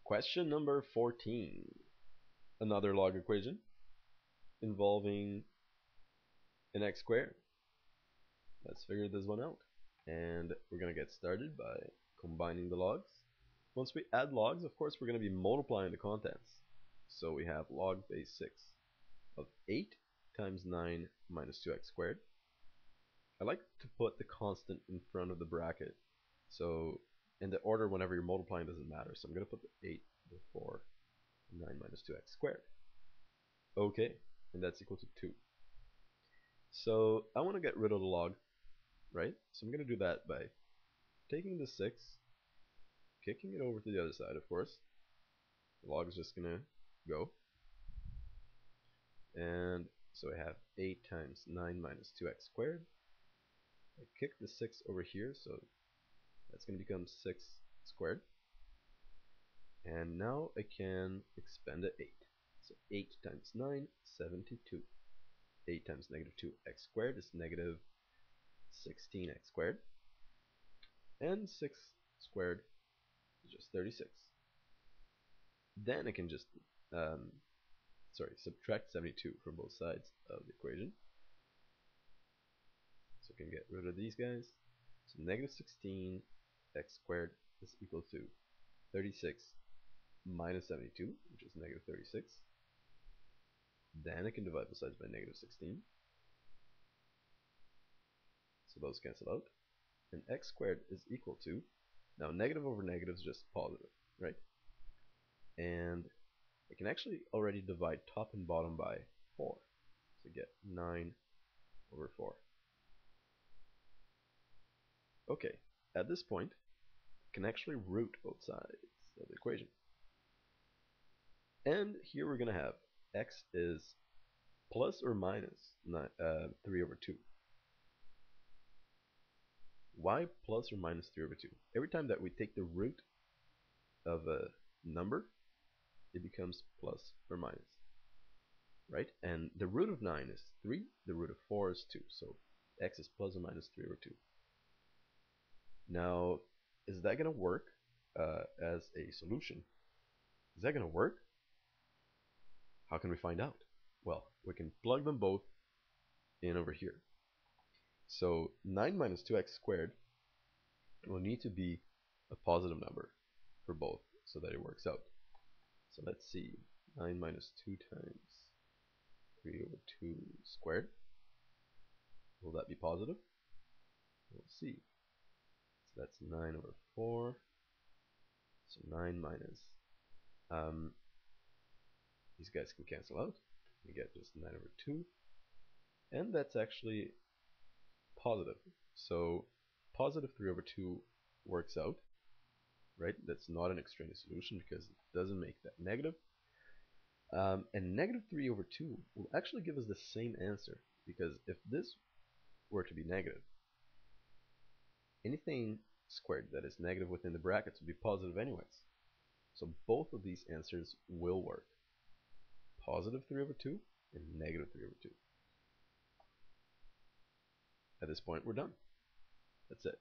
Question number 14. Another log equation involving an x squared. Let's figure this one out. And we're going to get started by combining the logs. Once we add logs, of course, we're going to be multiplying the contents. So we have log base 6 of 8 times 9 minus 2x squared. I like to put the constant in front of the bracket. So in the order whenever you're multiplying doesn't matter. So I'm going to put the 8 before 9 minus 2x squared. Okay, and that's equal to 2. So I want to get rid of the log, right? So I'm going to do that by taking the 6, kicking it over to the other side, of course. The log is just going to go. And so I have 8 times 9 minus 2x squared. I kick the 6 over here, so that's going to become 6 squared. And now I can expand the 8. So 8 times 9, 72. 8 times negative 2x squared is negative 16x squared. And 6 squared is just 36. Then I can just subtract 72 from both sides of the equation. So I can get rid of these guys. So negative 16 x squared is equal to 36 minus 72, which is negative 36. Then I can divide both sides by negative 16. So those cancel out. And x squared is equal to, now negative over negative is just positive, right? And I can actually already divide top and bottom by 4. So get 9 over 4. Okay, at this point, I can actually root both sides of the equation. And here we're going to have x is plus or minus 3 over 2. Why plus or minus 3 over 2? Every time that we take the root of a number, it becomes plus or minus, right? And the root of 9 is 3, the root of 4 is 2, so x is plus or minus 3 over 2. Now, is that going to work as a solution? Is that going to work? How can we find out? Well, we can plug them both in over here. So 9 minus 2x squared will need to be a positive number for both so that it works out. So let's see, 9 minus 2 times 3 over 2 squared. Will that be positive? We'll see. So that's 9 over 4. So 9 minus, these guys can cancel out. We get just 9 over 2. And that's actually positive. So positive 3 over 2 works out, right? That's not an extraneous solution because it doesn't make that negative. And negative 3 over 2 will actually give us the same answer, because if this were to be negative, anything squared that is negative within the brackets would be positive anyways. So both of these answers will work. Positive 3 over 2 and negative 3 over 2. At this point, we're done. That's it.